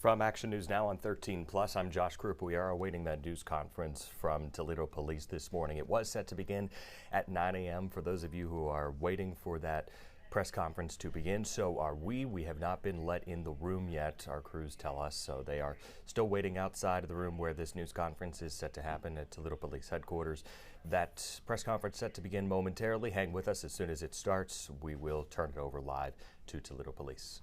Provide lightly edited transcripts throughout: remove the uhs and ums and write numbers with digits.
From Action News Now on 13 Plus, I'm Josh Krupp. We are awaiting that news conference from Toledo Police this morning. It was set to begin at 9 a.m. For those of you who are waiting for that press conference to begin, so are we. We have not been let in the room yet, our crews tell us, so they are still waiting outside of the room where this news conference is set to happen at Toledo Police headquarters. That press conference set to begin momentarily. Hang with us. As soon as it starts, we will turn it over live to Toledo Police.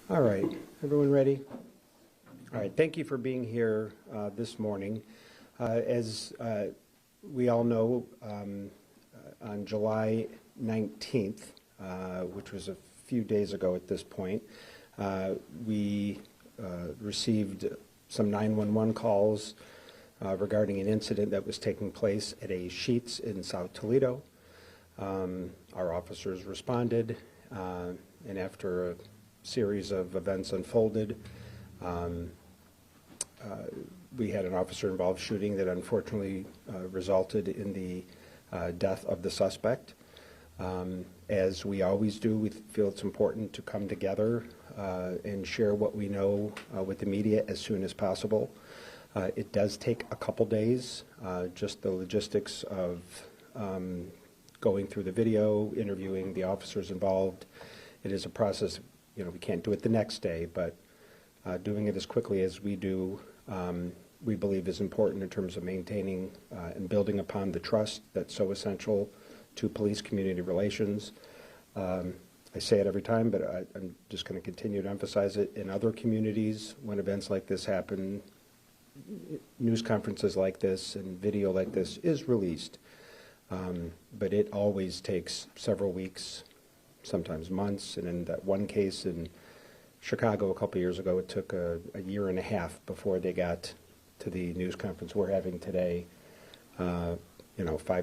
All right, everyone ready? All right, thank you for being here this morning. As we all know, on July 19th, which was a few days ago at this point, we received some 911 calls regarding an incident that was taking place at a Sheetz in South Toledo. Our officers responded, and after a series of events unfolded, we had an officer-involved shooting that unfortunately resulted in the death of the suspect. As we always do, we feel it's important to come together and share what we know with the media as soon as possible. It does take a couple days, just the logistics of going through the video, interviewing the officers involved. It is a process, we can't do it the next day, but doing it as quickly as we do, we believe is important in terms of maintaining and building upon the trust that's so essential to police-community relations. I say it every time, but I'm just going to continue to emphasize it. In other communities, when events like this happen, news conferences like this and video like this is released, but it always takes several weeks, sometimes months. And in that one case in Chicago a couple years ago, it took a year and a half before they got to the news conference we're having today, 5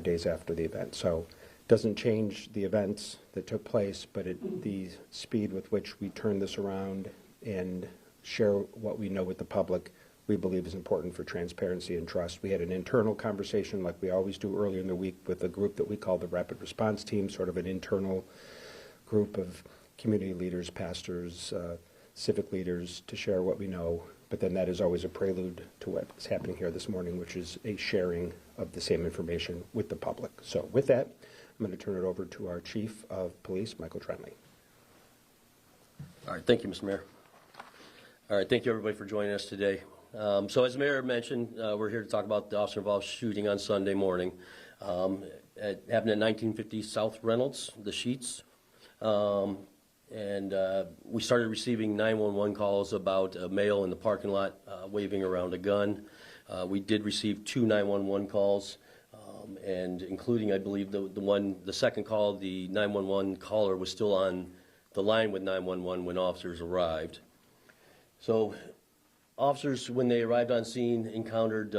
days after the event. So it doesn't change the events that took place, but the speed with which we turn this around and share what we know with the public, we believe is important for transparency and trust. We had an internal conversation like we always do earlier in the week with a group that we call the Rapid Response Team, sort of an internal group of community leaders, pastors, civic leaders to share what we know. But then that is always a prelude to what's happening here this morning, which is a sharing of the same information with the public. So with that, I'm going to turn it over to our Chief of Police, Michael Trenley. All right, thank you, Mr. Mayor. All right, thank you everybody for joining us today. So as the Mayor mentioned, we're here to talk about the officer-involved shooting on Sunday morning. It happened at 1950 South Reynolds, the Sheetz. We started receiving 911 calls about a male in the parking lot waving around a gun. We did receive 2 911 calls, and including, I believe, the second call, the 911 caller was still on the line with 911 when officers arrived. So officers, when they arrived on scene, encountered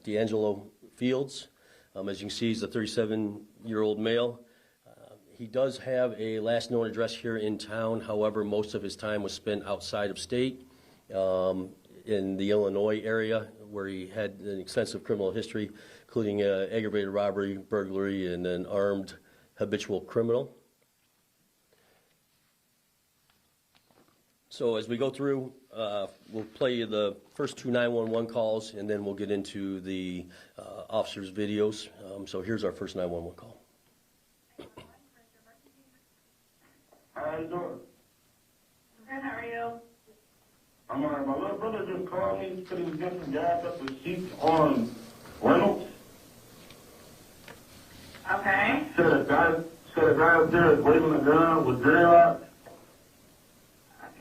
D'Angelo Fields. As you can see, he's a 37-year-old male. He does have a last known address here in town. However, most of his time was spent outside of state, in the Illinois area, where he had an extensive criminal history, including aggravated robbery, burglary, and an armed habitual criminal. So as we go through, we'll play you the first 2 911 calls, and then we'll get into the officers' videos. So here's our first 911 call. How you doing? Good, how are you? I'm all right. My little brother just called me, said he was getting some gas at the Sheetz on Reynolds. Okay. Said a guy up there is waving a gun with dreadlocks.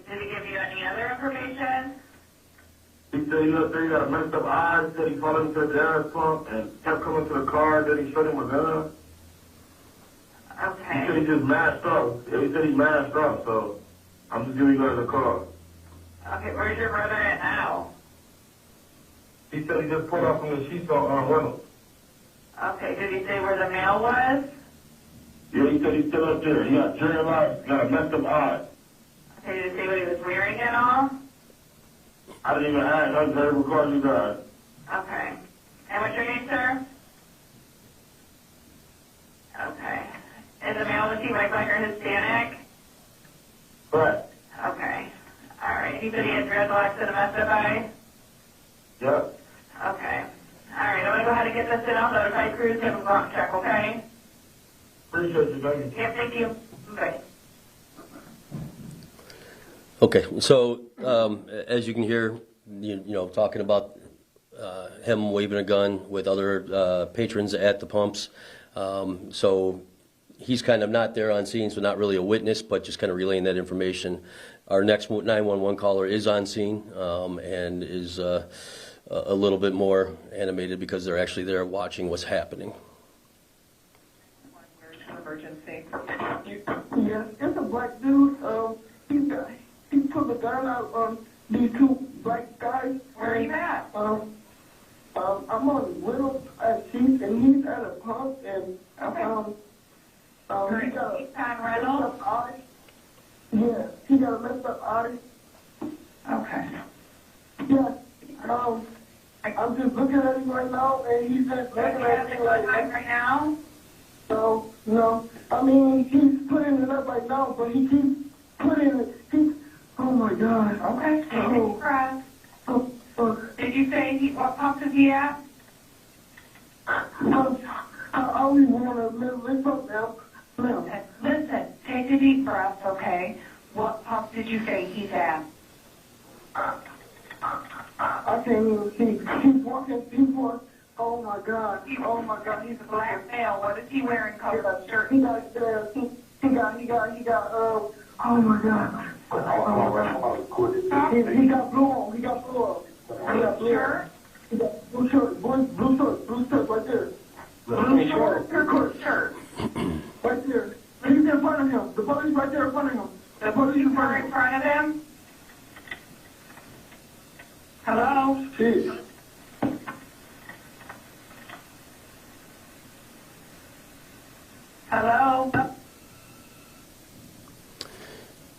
Did he give you any other information? He said he up there, he got a messed up eye. He said he followed into the gas pump and kept coming to the car. Then he shot him with a gun. Okay. He said he just mashed up. He said he mashed up, so I'm just giving you guys a call. Okay, where's your brother at now? He said he just pulled off from the Sheetz on Reynolds. Okay, did he say where the mail was? Yeah, he said he's still up there. He got dreadlocks, got a messed up eye. Okay, did he say what he was wearing at all? I didn't even ask. I just recorded you guys. Okay. And what's your name, sir? Okay. Is the male, was he white, black, or Hispanic? Correct. Okay. All right. He said he had dreadlocks and a messed up eye? Yep. Okay. All right, I'm going to go ahead and get this in. I'll notify crews, have a ground check, okay? Appreciate you, thank you. Yep, thank you. Bye. Okay, so as you can hear, talking about him waving a gun with other patrons at the pumps. So he's kind of not there on scene, so not really a witness, but just kind of relaying that information. Our next 911 caller is on scene and is a little bit more animated because they're actually there watching what's happening. Emergency. Yes, it's a black dude. He put the gun out on these two black guys. Where are you at? I'm on Reynolds at Sheetz, and he's at a pump, and he got a Reynolds? messed up eye. Yeah, he got a messed up eye. Okay. Yeah, I'm just looking at him right now, and he's just looking at me like that. Right now? No. I mean, he's putting it up right now, but he keeps putting it. Oh my God. Okay. Take a deep breath. Did you say what pump is he at? I only want to lift up now. Listen, take a deep breath, okay? What pump did you say he's at? I can't even see. He's walking. Oh my God. He's a black male. What is he wearing? Color shirt? He got, oh my God. He got blue on. He got blue Shirt? He got blue shirt. Blue shirt right there. Blue shirt. Right there. He's in front of him. The buddy's right there in front of him. The police are in front of him? Hello? Jeez. Hello?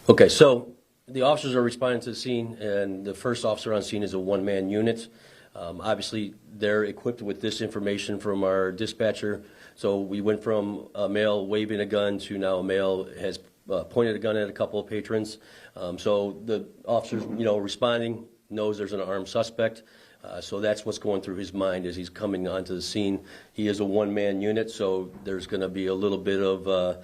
Okay, so the officers are responding to the scene, and the first officer on scene is a one-man unit. Obviously, they're equipped with this information from our dispatcher. So we went from a male waving a gun to now a male has pointed a gun at a couple of patrons. So the officers, responding knows there's an armed suspect. So that's what's going through his mind as he's coming onto the scene. He is a one-man unit, so there's going to be a little bit of,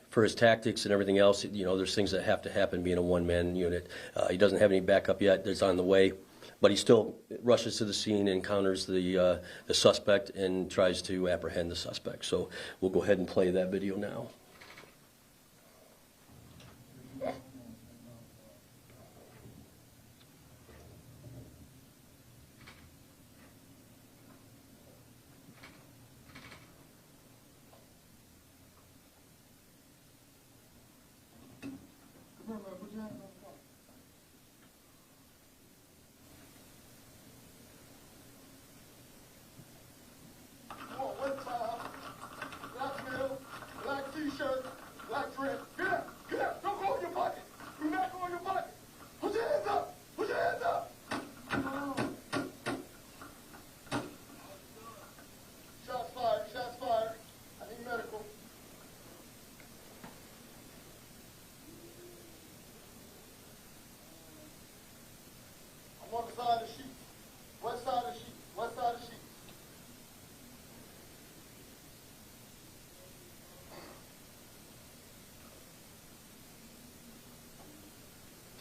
for his tactics and everything else, there's things that have to happen being a one-man unit. He doesn't have any backup yet. That's on the way. But he still rushes to the scene, encounters the suspect, and tries to apprehend the suspect. So we'll go ahead and play that video now.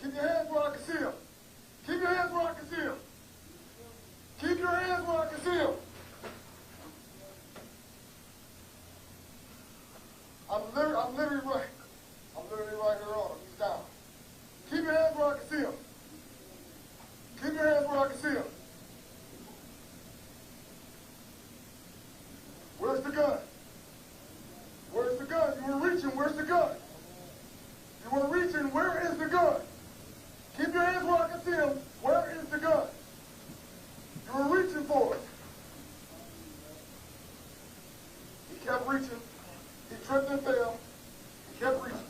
Keep your hands where I can see them. Keep your hands where I can see them. Keep your hands where I can see them. I'm literally right here on him. He's down. Keep your hands where I can see him. Keep your hands where I can see him. Where's the gun? Where's the gun? You were reaching. Where's the gun? You were reaching. Where is the gun? Keep your hands where I can see him. Where is the gun? You were reaching for it. He kept reaching. He tripped and fell. He kept reaching.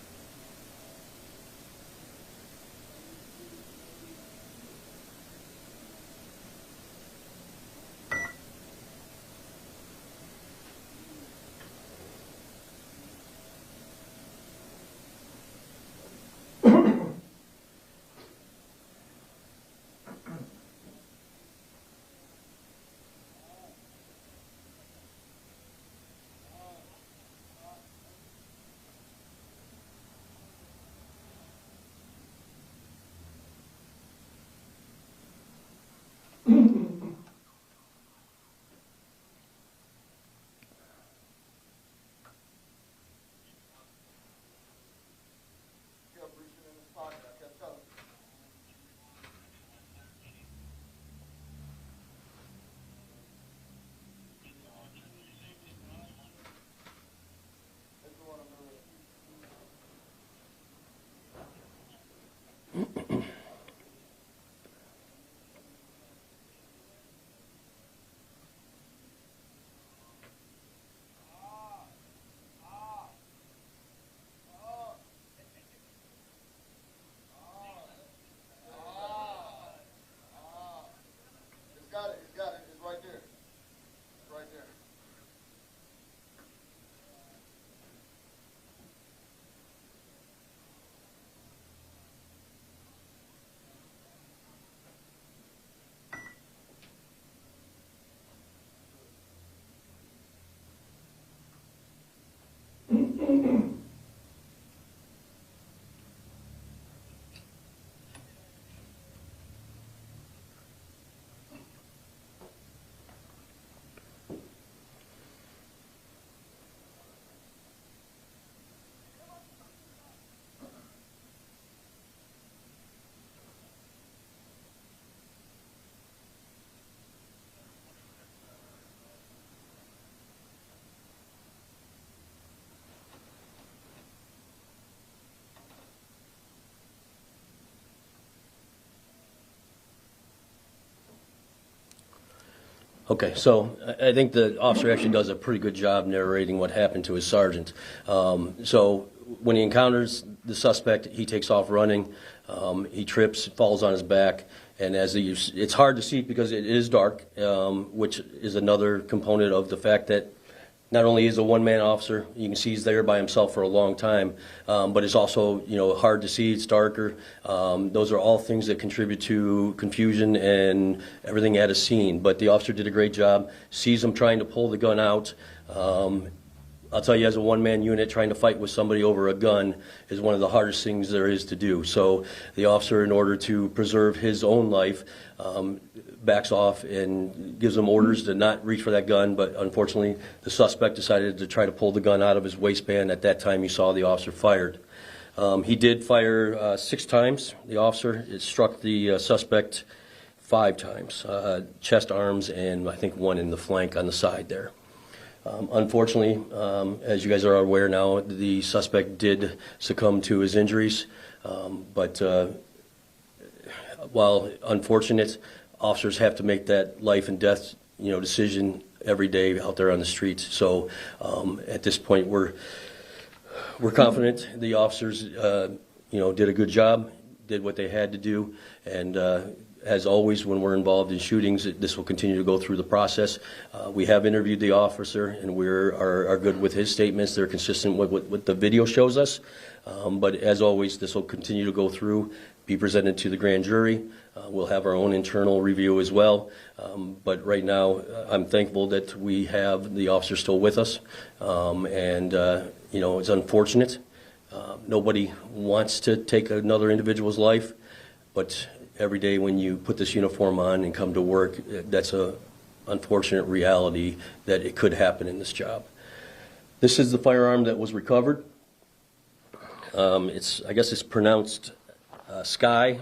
Okay, so I think the officer actually does a pretty good job narrating what happened to his sergeant. So when he encounters the suspect, he takes off running. He trips, falls on his back, and it's hard to see because it is dark, which is another component of the fact that not only is a one-man officer, you can see he's there by himself for a long time, but it's also, hard to see, it's darker. Those are all things that contribute to confusion and everything at a scene. But the officer did a great job, sees him trying to pull the gun out. I'll tell you, as a one-man unit, trying to fight with somebody over a gun is one of the hardest things there is to do. So the officer, in order to preserve his own life, backs off and gives him orders to not reach for that gun, but unfortunately the suspect decided to try to pull the gun out of his waistband. At that time, you saw the officer fired. He did fire 6 times. The officer, it struck the suspect 5 times, chest, arms, and I think 1 in the flank on the side there. Unfortunately, as you guys are aware now, the suspect did succumb to his injuries, but while unfortunate, officers have to make that life and death, decision every day out there on the streets. So at this point, we're confident the officers, did a good job, did what they had to do, and as always, when we're involved in shootings, this will continue to go through the process. We have interviewed the officer, and we are good with his statements. They're consistent with what the video shows us. But as always, this will continue to go through, be presented to the grand jury. We'll have our own internal review as well. But right now, I'm thankful that we have the officer still with us. It's unfortunate. Nobody wants to take another individual's life, but every day when you put this uniform on and come to work, that's a unfortunate reality that it could happen in this job. This is the firearm that was recovered. I guess it's pronounced Sky,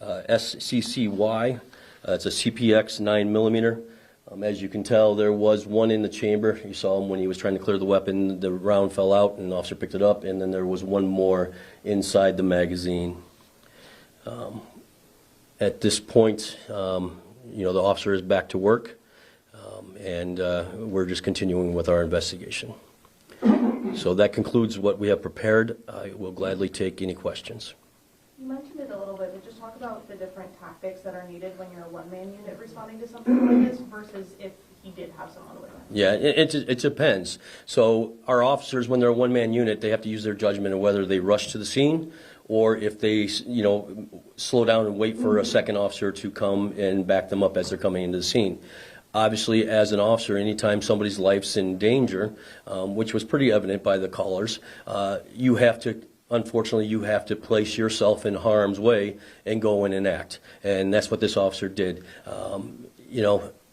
SCCY. It's a CPX 9mm. As you can tell, there was one in the chamber. You saw him when he was trying to clear the weapon. The round fell out, and the officer picked it up, and then there was one more inside the magazine. At this point, the officer is back to work, and we're just continuing with our investigation. So that concludes what we have prepared. I will gladly take any questions. You mentioned it a little bit, but just talk about the different tactics that are needed when you're a one-man unit responding to something like this versus if he did have someone with him. Yeah, it depends. So our officers, when they're a one-man unit, they have to use their judgment of whether they rush to the scene or if they, slow down and wait for a second officer to come and back them up as they're coming into the scene. Obviously, as an officer, anytime somebody's life's in danger, which was pretty evident by the callers, unfortunately, you have to place yourself in harm's way and go in and act. And that's what this officer did.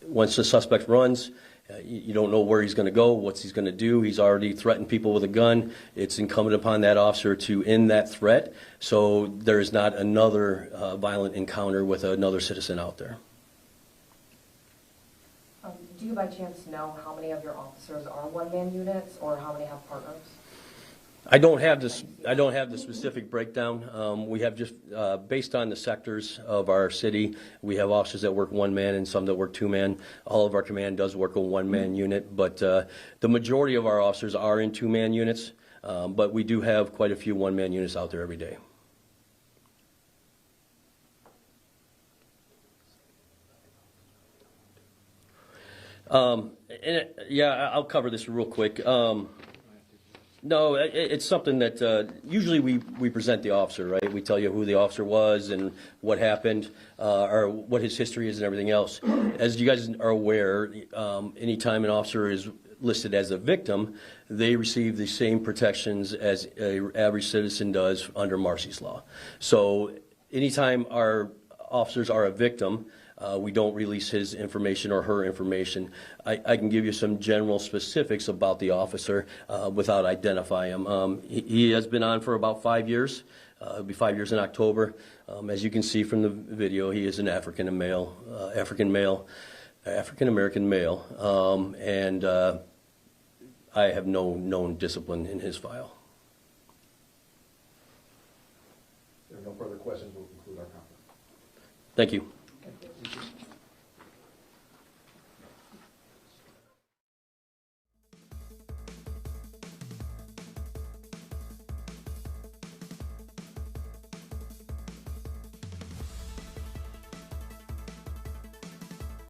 Once the suspect runs, you don't know where he's going to go, what he's going to do. He's already threatened people with a gun. It's incumbent upon that officer to end that threat so there is not another violent encounter with another citizen out there. Do you by chance know how many of your officers are one-man units or how many have partners? I don't have the specific breakdown. We have just, based on the sectors of our city, we have officers that work one man and some that work 2-man. All of our command does work a one-man unit, but the majority of our officers are in 2-man units, but we do have quite a few one-man units out there every day. I'll cover this real quick. No, it's something that usually we present the officer, right? We tell you who the officer was and what happened, or what his history is and everything else. As you guys are aware, anytime an officer is listed as a victim, they receive the same protections as an average citizen does under Marcy's Law. So anytime our officers are a victim, we don't release his information or her information. I can give you some general specifics about the officer without identifying him. He has been on for about 5 years. It'll be 5 years in October. As you can see from the video, he is an African American male, and I have no known discipline in his file. If there are no further questions, we'll conclude our conference. Thank you.